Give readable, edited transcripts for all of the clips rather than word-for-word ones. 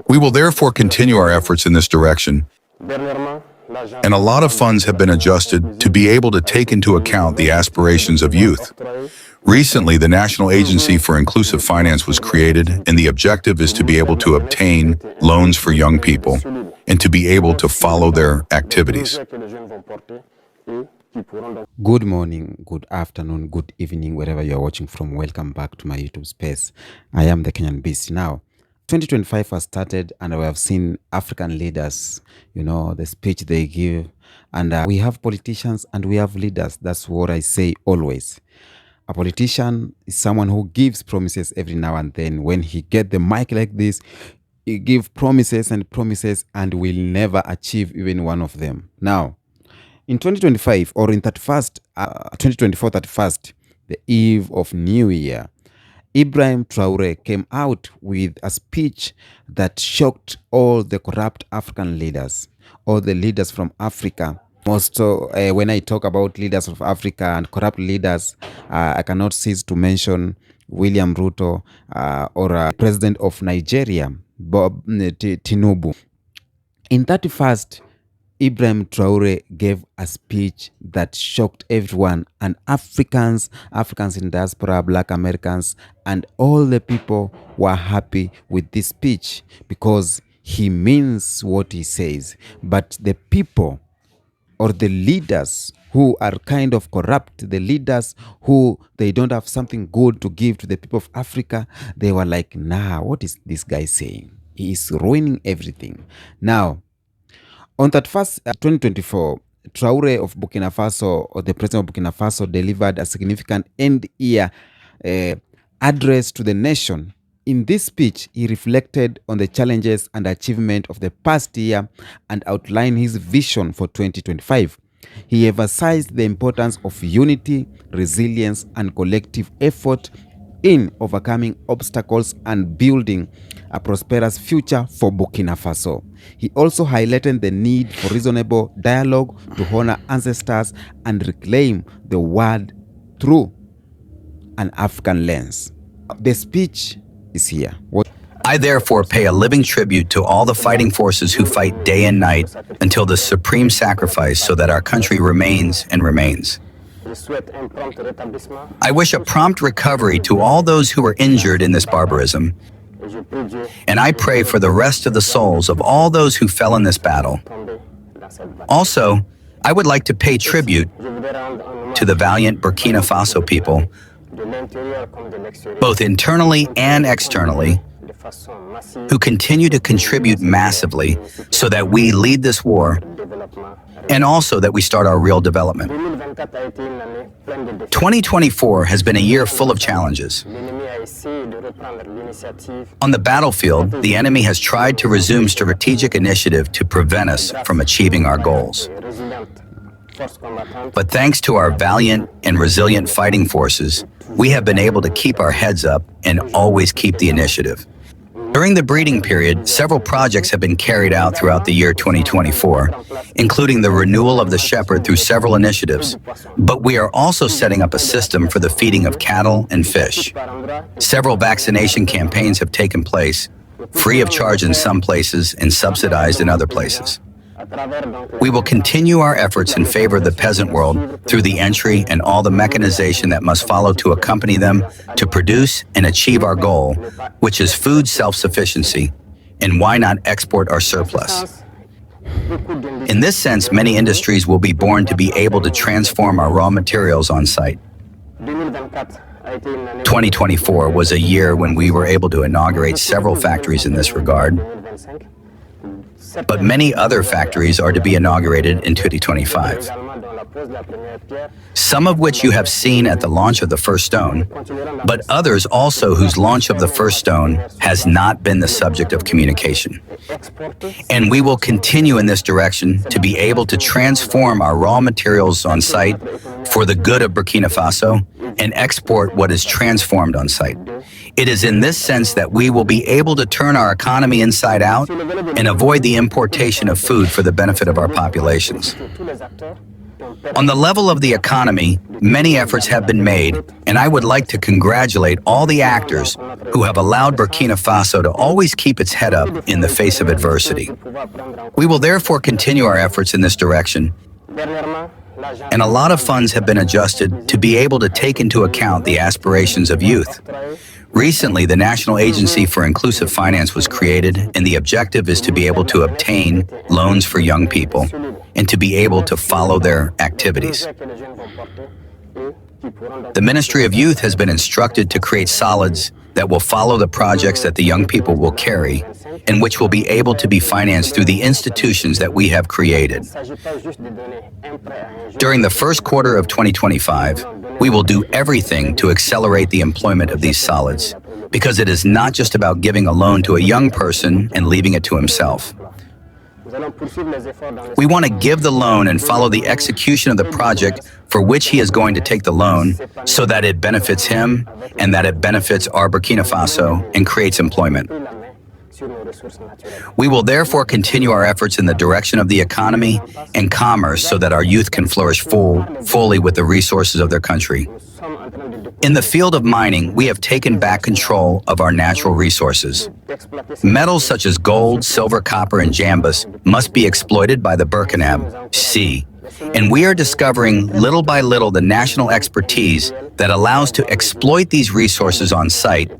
We will therefore continue our efforts in this direction, and a lot of funds have been adjusted to be able to take into account the aspirations of youth. Recently, the National Agency for Inclusive Finance was created, and the objective is to be able to obtain loans for young people and to be able to follow their activities. Good morning, good afternoon, good evening, wherever you are watching from. Welcome back to my YouTube space. I am the Kenyan Beast. Now, 2025 has started and we have seen African leaders, the speech they give. And we have politicians and we have leaders. That's what I say always. A politician is someone who gives promises every now and then. When he gets the mic like this, he gives promises and will never achieve even one of them. Now, in 2025 or in 2024, 31st, the eve of New Year, Ibrahim Traore came out with a speech that shocked all the corrupt African leaders, all the leaders from Africa. Also, when I talk about leaders of Africa and corrupt leaders, I cannot cease to mention William Ruto or President of Nigeria, Tinubu. In 31st, Ibrahim Traore gave a speech that shocked everyone, and Africans in diaspora, Black Americans, and all the people were happy with this speech because he means what he says. But the people or the leaders who are kind of corrupt, the leaders who they don't have something good to give to the people of Africa, they were like, nah, what is this guy saying? He is ruining everything. Now, on that first 2024, Traore of Burkina Faso, or the president of Burkina Faso, delivered a significant end-year address to the nation. In this speech, he reflected on the challenges and achievement of the past year and outlined his vision for 2025. He emphasized the importance of unity, resilience, and collective effort in overcoming obstacles and building a prosperous future for Burkina Faso. He also highlighted the need for reasonable dialogue to honor ancestors and reclaim the world through an African lens. The speech is here. I therefore pay a living tribute to all the fighting forces who fight day and night until the supreme sacrifice so that our country remains and remains. I wish a prompt recovery to all those who were injured in this barbarism, and I pray for the rest of the souls of all those who fell in this battle. Also, I would like to pay tribute to the valiant Burkina Faso people, both internally and externally, who continue to contribute massively so that we lead this war and also that we start our real development. 2024 has been a year full of challenges. On the battlefield, the enemy has tried to resume strategic initiative to prevent us from achieving our goals. But thanks to our valiant and resilient fighting forces, we have been able to keep our heads up and always keep the initiative. During the breeding period, several projects have been carried out throughout the year 2024, including the renewal of the shepherd through several initiatives. But we are also setting up a system for the feeding of cattle and fish. Several vaccination campaigns have taken place, free of charge in some places and subsidized in other places. We will continue our efforts in favor of the peasant world through the entry and all the mechanization that must follow to accompany them to produce and achieve our goal, which is food self-sufficiency, and why not export our surplus. In this sense, many industries will be born to be able to transform our raw materials on site. 2024 was a year when we were able to inaugurate several factories in this regard, but many other factories are to be inaugurated in 2025, some of which you have seen at the launch of the first stone, but others also whose launch of the first stone has not been the subject of communication. And we will continue in this direction to be able to transform our raw materials on site for the good of Burkina Faso and export what is transformed on site. It is in this sense that we will be able to turn our economy inside out and avoid the importation of food for the benefit of our populations. On the level of the economy, many efforts have been made, and I would like to congratulate all the actors who have allowed Burkina Faso to always keep its head up in the face of adversity. We will therefore continue our efforts in this direction, and a lot of funds have been adjusted to be able to take into account the aspirations of youth. Recently, the National Agency for Inclusive Finance was created, and the objective is to be able to obtain loans for young people and to be able to follow their activities. The Ministry of Youth has been instructed to create solids that will follow the projects that the young people will carry and which will be able to be financed through the institutions that we have created. During the first quarter of 2025, we will do everything to accelerate the employment of these solids, because it is not just about giving a loan to a young person and leaving it to himself. We want to give the loan and follow the execution of the project for which he is going to take the loan so that it benefits him and that it benefits our Burkina Faso and creates employment. We will therefore continue our efforts in the direction of the economy and commerce so that our youth can flourish fully with the resources of their country. In the field of mining, we have taken back control of our natural resources. Metals such as gold, silver, copper, and jambas must be exploited by the Burkina Sea, and we are discovering little by little the national expertise that allows to exploit these resources on site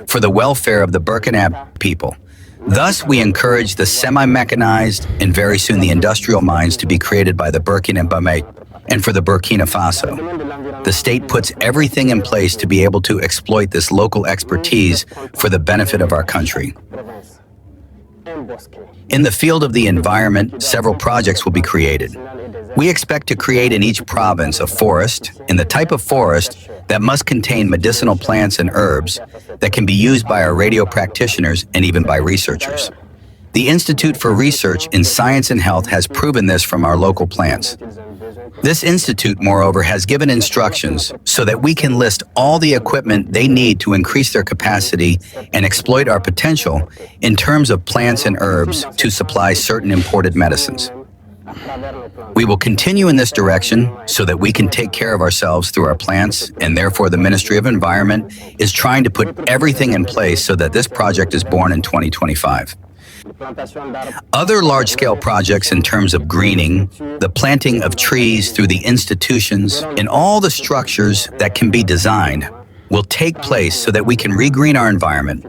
for the welfare of the Burkina people. Thus, we encourage the semi-mechanized and very soon the industrial mines to be created by the Burkina and for the Burkina Faso. The state puts everything in place to be able to exploit this local expertise for the benefit of our country. In the field of the environment, several projects will be created. We expect to create in each province a forest, and the type of forest that must contain medicinal plants and herbs that can be used by our radio practitioners and even by researchers. The Institute for Research in Science and Health has proven this from our local plants. This institute, moreover, has given instructions so that we can list all the equipment they need to increase their capacity and exploit our potential in terms of plants and herbs to supply certain imported medicines. We will continue in this direction so that we can take care of ourselves through our plants, and therefore the Ministry of Environment is trying to put everything in place so that this project is born in 2025. Other large-scale projects in terms of greening, the planting of trees through the institutions, and all the structures that can be designed will take place so that we can regreen our environment,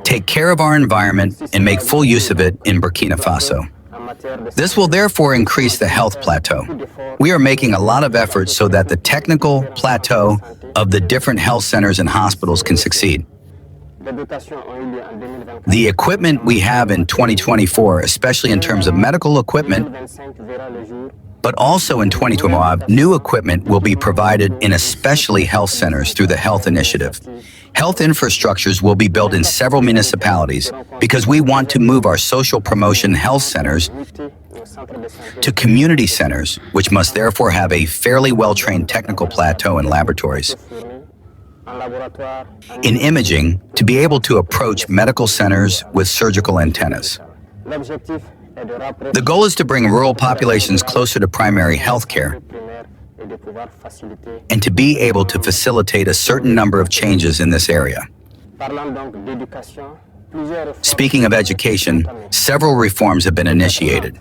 take care of our environment, and make full use of it in Burkina Faso. This will therefore increase the health plateau. We are making a lot of efforts so that the technical plateau of the different health centers and hospitals can succeed. The equipment we have in 2024, especially in terms of medical equipment, but also in 2025, new equipment will be provided in especially health centers through the Health Initiative. Health infrastructures will be built in several municipalities because we want to move our social promotion health centers to community centers, which must therefore have a fairly well-trained technical plateau and laboratories. In imaging, to be able to approach medical centers with surgical antennas. The goal is to bring rural populations closer to primary health care and to be able to facilitate a certain number of changes in this area. Speaking of education, several reforms have been initiated.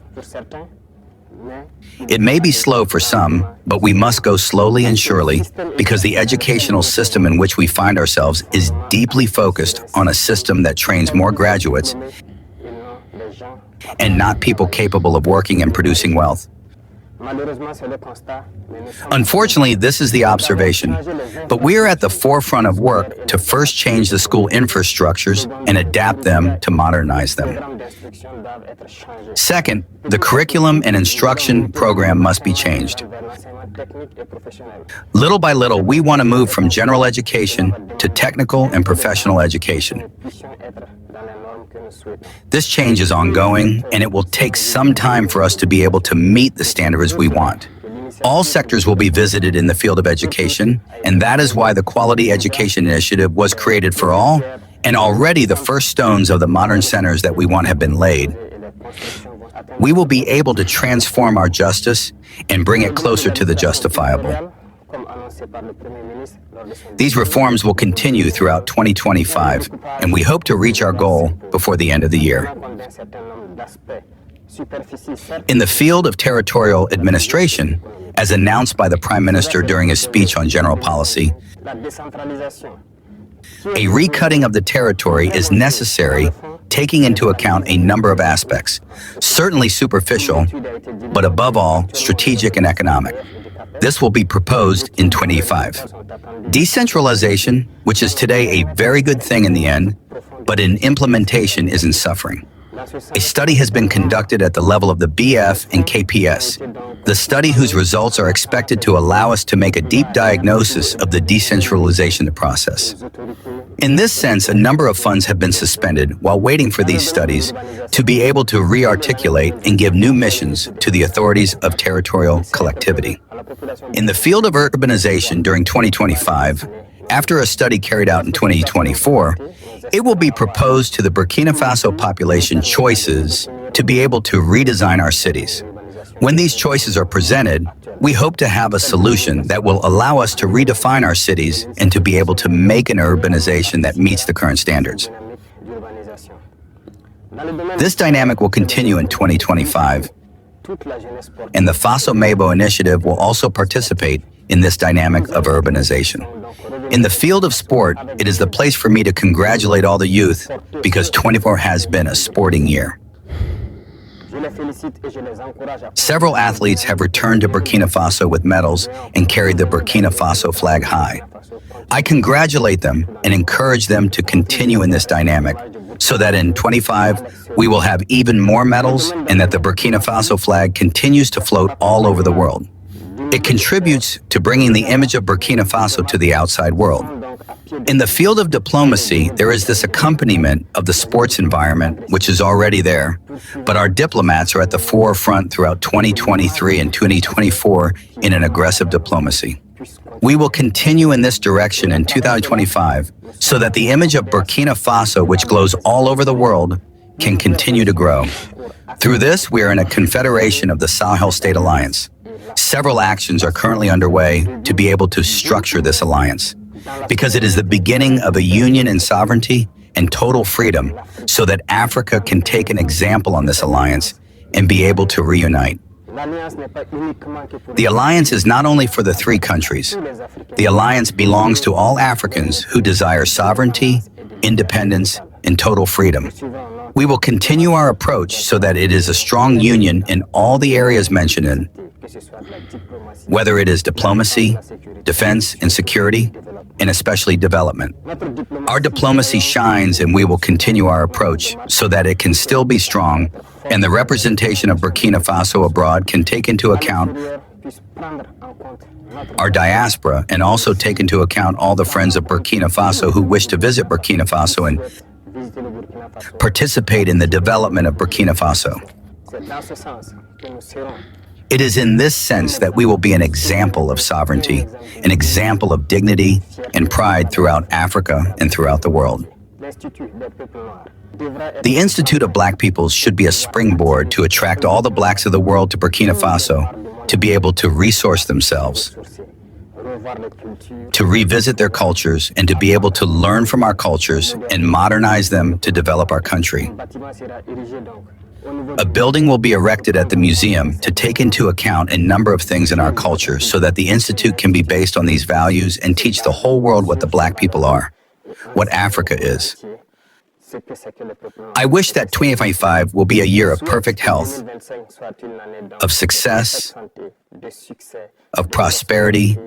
It may be slow for some, but we must go slowly and surely because the educational system in which we find ourselves is deeply focused on a system that trains more graduates and not people capable of working and producing wealth. Unfortunately, this is the observation, but we are at the forefront of work to first change the school infrastructures and adapt them to modernize them. Second, the curriculum and instruction program must be changed. Little by little, we want to move from general education to technical and professional education. This change is ongoing, and it will take some time for us to be able to meet the standards we want. All sectors will be visited in the field of education, and that is why the Quality Education Initiative was created for all, and already the first stones of the modern centers that we want have been laid. we will be able to transform our justice and bring it closer to the justifiable. These reforms will continue throughout 2025, and we hope to reach our goal before the end of the year. In the field of territorial administration, as announced by the Prime Minister during his speech on general policy, a recutting of the territory is necessary, taking into account a number of aspects, certainly superficial, but above all, strategic and economic. This will be proposed in 2025. Decentralization, which is today a very good thing in the end, but in implementation isn't suffering. A study has been conducted at the level of the BF and KPS, the study whose results are expected to allow us to make a deep diagnosis of the decentralization process. In this sense, a number of funds have been suspended while waiting for these studies to be able to re-articulate and give new missions to the authorities of territorial collectivity. In the field of urbanization during 2025, after a study carried out in 2024, it will be proposed to the Burkina Faso population choices to be able to redesign our cities. When these choices are presented, we hope to have a solution that will allow us to redefine our cities and to be able to make an urbanization that meets the current standards. This dynamic will continue in 2025, and the Faso Mebo initiative will also participate in this dynamic of urbanization. In the field of sport, it is the place for me to congratulate all the youth because 24 has been a sporting year. Several athletes have returned to Burkina Faso with medals and carried the Burkina Faso flag high. I congratulate them and encourage them to continue in this dynamic so that in 25 we will have even more medals and that the Burkina Faso flag continues to float all over the world. It contributes to bringing the image of Burkina Faso to the outside world. In the field of diplomacy, there is this accompaniment of the sports environment, which is already there, but our diplomats are at the forefront throughout 2023 and 2024 in an aggressive diplomacy. We will continue in this direction in 2025 so that the image of Burkina Faso, which glows all over the world, can continue to grow. Through this, we are in a confederation of the Sahel State Alliance. Several actions are currently underway to be able to structure this alliance, because it is the beginning of a union in sovereignty and total freedom so that Africa can take an example on this alliance and be able to reunite. The alliance is not only for the three countries. The alliance belongs to all Africans who desire sovereignty, independence, and total freedom. We will continue our approach so that it is a strong union in all the areas mentioned in, whether it is diplomacy, defense and security, and especially development. Our diplomacy shines and we will continue our approach so that it can still be strong and the representation of Burkina Faso abroad can take into account our diaspora and also take into account all the friends of Burkina Faso who wish to visit Burkina Faso and participate in the development of Burkina Faso. It is in this sense that we will be an example of sovereignty, an example of dignity and pride throughout Africa and throughout the world. The Institute of Black Peoples should be a springboard to attract all the blacks of the world to Burkina Faso to be able to resource themselves, to revisit their cultures, and to be able to learn from our cultures and modernize them to develop our country. A building will be erected at the museum to take into account a number of things in our culture so that the Institute can be based on these values and teach the whole world what the Black people are, what Africa is. I wish that 2025 will be a year of perfect health, of success, of prosperity,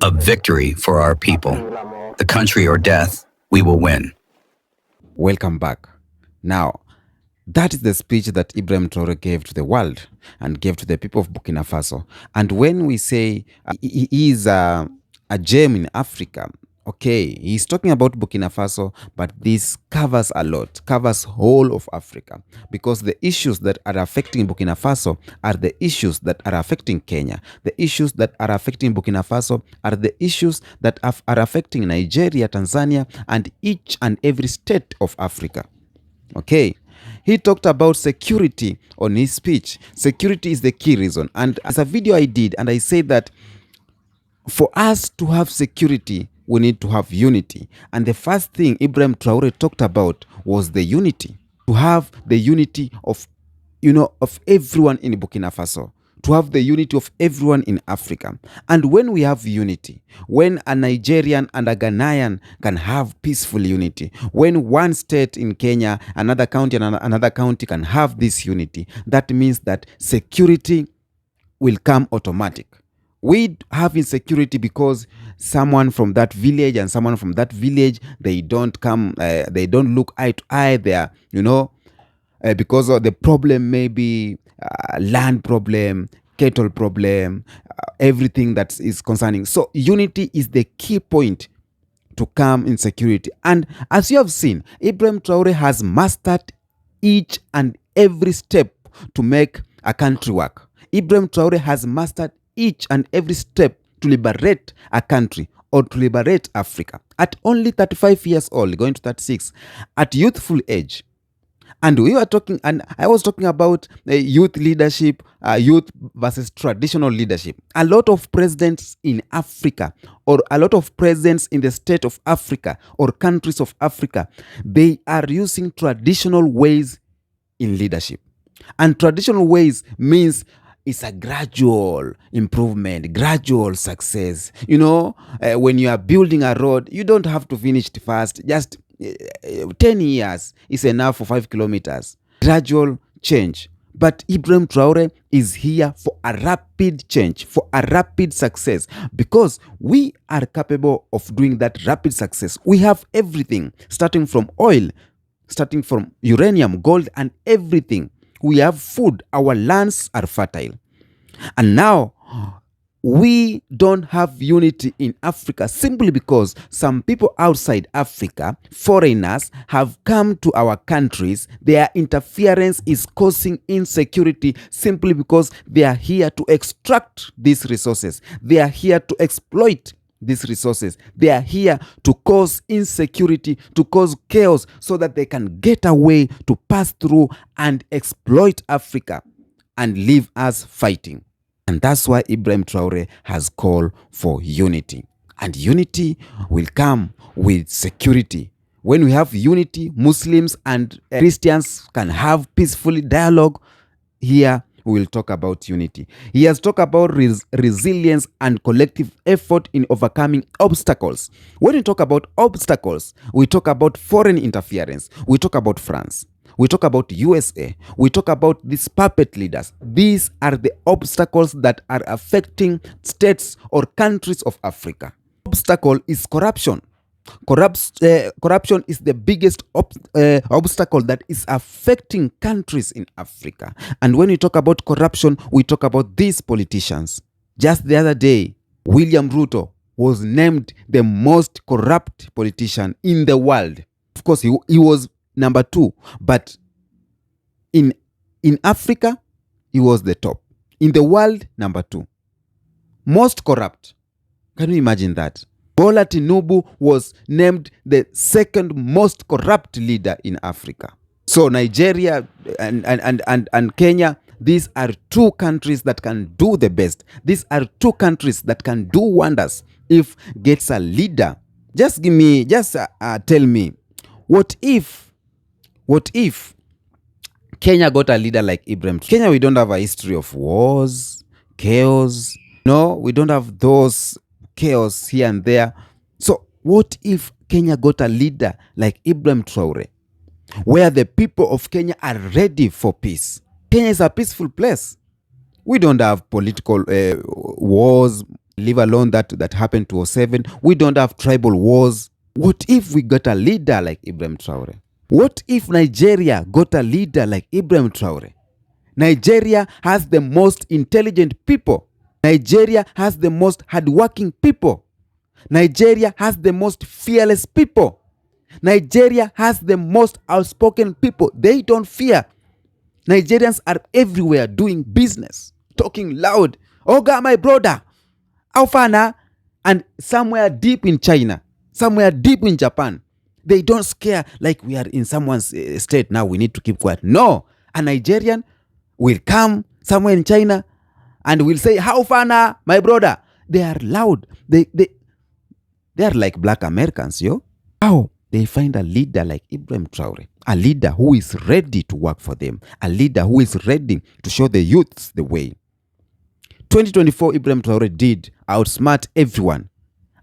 of victory for our people. The country or death, we will win. Welcome back. Now, that is the speech that Ibrahim Traore gave to the world and gave to the people of Burkina Faso. And when we say he is a gem in Africa, okay, he's talking about Burkina Faso, but this covers a lot, covers whole of Africa, because the issues that are affecting Burkina Faso are the issues that are affecting Kenya. The issues that are affecting Burkina Faso are the issues that are affecting Nigeria, Tanzania, and each and every state of Africa. Okay. he talked about security on his speech. Security is the key reason. And as a video I did, and I said that for us to have security, we need to have unity. And the first thing Ibrahim Traore talked about was the unity. To have the unity of, of everyone in Burkina Faso. To have the unity of everyone in Africa. And when we have unity, when a Nigerian and a Ghanaian can have peaceful unity, when one state in Kenya, another county and another county can have this unity, that means that security will come automatic. We have insecurity because someone from that village and someone from that village, they don't look eye to eye there, because of the problem, maybe land problem, cattle problem, everything that is concerning. So unity is the key point to come in security. And as you have seen, Ibrahim Traore has mastered each and every step to make a country work. Ibrahim Traore has mastered each and every step to liberate a country or to liberate Africa. At only 35 years old, going to 36, at youthful age. And I was talking about youth leadership, youth versus traditional leadership. A lot of presidents in Africa, or a lot of presidents in the state of Africa or countries of Africa, they are using traditional ways in leadership. And traditional ways means it's a gradual improvement, gradual success. When you are building a road, you don't have to finish it fast. Just 10 years is enough for 5 kilometers. Gradual change. But Ibrahim Traore is here for a rapid change, for a rapid success, because we are capable of doing that rapid success. We have everything, starting from oil, starting from uranium, gold, and everything. We have food. Our lands are fertile. And now we don't have unity in Africa simply because some people outside Africa, foreigners, have come to our countries. Their interference is causing insecurity simply because they are here to extract these resources. They are here to exploit these resources. They are here to cause insecurity, to cause chaos, so that they can get away, to pass through and exploit Africa and leave us fighting. And that's why Ibrahim Traore has called for unity. And unity will come with security. When we have unity, Muslims and Christians can have peaceful dialogue. Here we will talk about unity. He has talked about resilience and collective effort in overcoming obstacles. When we talk about obstacles, we talk about foreign interference. We talk about France. We talk about USA. We talk about these puppet leaders. These are the obstacles that are affecting states or countries of Africa. Obstacle is corruption. Corruption is the biggest obstacle that is affecting countries in Africa. And when we talk about corruption, we talk about these politicians. Just the other day, William Ruto was named the most corrupt politician in the world. Of course, he was number 2, but in Africa, he was the top. In the world, number 2. Most corrupt. Can you imagine that? Bola Tinubu was named the second most corrupt leader in Africa. So Nigeria and Kenya, these are 2 countries that can do the best. These are 2 countries that can do wonders if gets a leader. Just tell me, what if Kenya got a leader like Ibrahim? Kenya, we don't have a history of wars, chaos. No, we don't have those chaos here and there. So what if Kenya got a leader like Ibrahim Traore, where the people of Kenya are ready for peace? Kenya is a peaceful place. We don't have political wars, leave alone that happened to 2007. We don't have tribal wars. What if we got a leader like Ibrahim Traore? What if Nigeria got a leader like Ibrahim Traore? Nigeria has the most intelligent people. Nigeria has the most hardworking people. Nigeria has the most fearless people. Nigeria has the most outspoken people. They don't fear. Nigerians are everywhere doing business, talking loud. Oga, my brother, Aufana, and somewhere deep in China, somewhere deep in Japan, They don't scare like we are in someone's state. Now we need to keep quiet. No, a Nigerian will come somewhere in China and will say, how far now, my brother? They are loud. They are like black Americans, yo. How they find a leader like Ibrahim Traore, a leader who is ready to work for them, a leader who is ready to show the youths the way. 2024, Ibrahim Traore did outsmart everyone.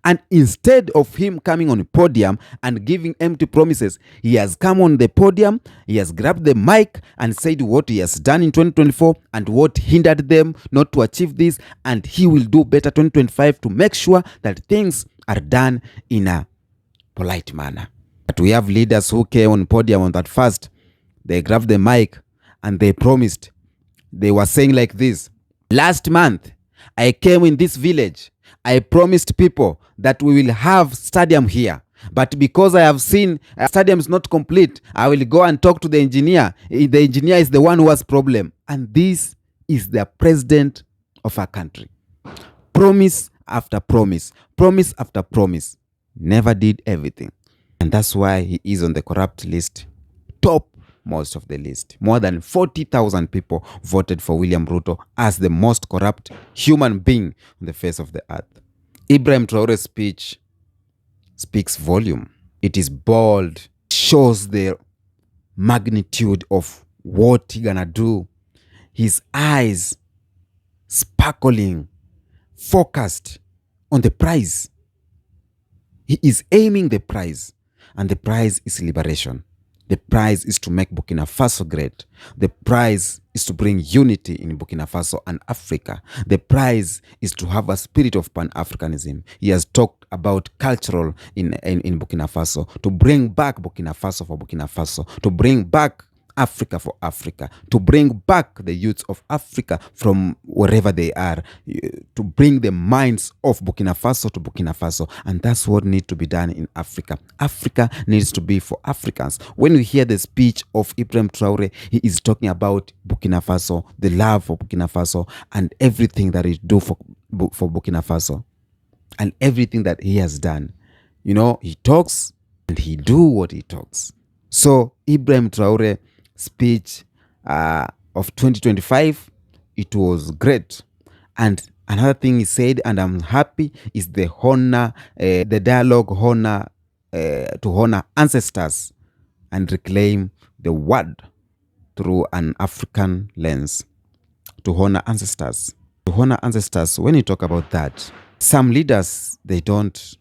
And instead of him coming on the podium and giving empty promises, he has come on the podium, he has grabbed the mic and said what he has done in 2024 and what hindered them not to achieve this, and he will do better 2025 to make sure that things are done in a polite manner. But we have leaders who came on podium on that first, they grabbed the mic and they promised. They were saying like this: last month, I came in this village. I promised people that we will have stadium here. But because I have seen stadium is not complete, I will go and talk to the engineer. The engineer is the one who has problem. And this is the president of our country. Promise after promise. Promise after promise. Never did everything. And that's why he is on the corrupt list. Top most of the list. More than 40,000 people voted for William Ruto as the most corrupt human being on the face of the earth. Ibrahim Traore's speech speaks volume. It is bold, shows the magnitude of what he's gonna do. His eyes sparkling, focused on the prize. He is aiming the prize, and the prize is liberation. The prize is to make Burkina Faso great. The prize is to bring unity in Burkina Faso and Africa. The prize is to have a spirit of Pan-Africanism. He has talked about cultural in Burkina Faso, to bring back Burkina Faso for Burkina Faso, to bring back Africa for Africa, to bring back the youths of Africa from wherever they are, to bring the minds of Burkina Faso to Burkina Faso. And that's what needs to be done in Africa. Africa needs to be for Africans. When we hear the speech of Ibrahim Traore, he is talking about Burkina Faso, the love for Burkina Faso, and everything that he do for Burkina Faso, and everything that he has done. You know, he talks and he do what he talks. So Ibrahim Traore speech of 2025, it was great. And another thing he said, and I'm happy, is the dialogue to honor ancestors and reclaim the word through an African lens. To honor ancestors. To honor ancestors, when you talk about that, some leaders, they don't,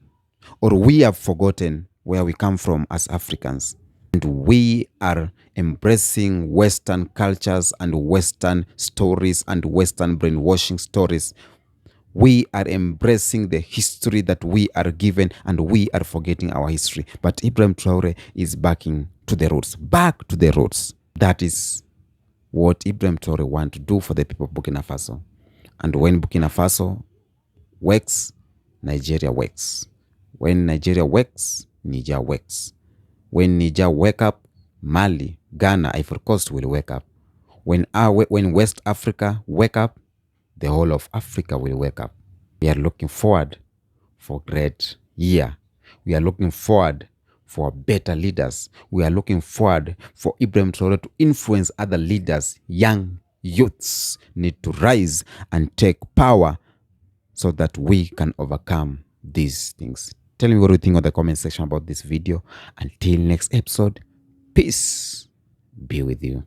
or we have forgotten where we come from as Africans. And we are embracing Western cultures and Western stories and Western brainwashing stories. We are embracing the history that we are given, and we are forgetting our history. But Ibrahim Traore is backing to the roots. Back to the roots. That is what Ibrahim Traore wants to do for the people of Burkina Faso. And when Burkina Faso works, Nigeria works. When Nigeria works, Niger works. When Niger wake up, Mali, Ghana, Ivory Coast will wake up. When West Africa wake up, the whole of Africa will wake up. We are looking forward for a great year. We are looking forward for better leaders. We are looking forward for Ibrahim Traore to influence other leaders. Young youths need to rise and take power so that we can overcome these things. Tell me what you think in the comment section about this video. Until next episode, peace be with you.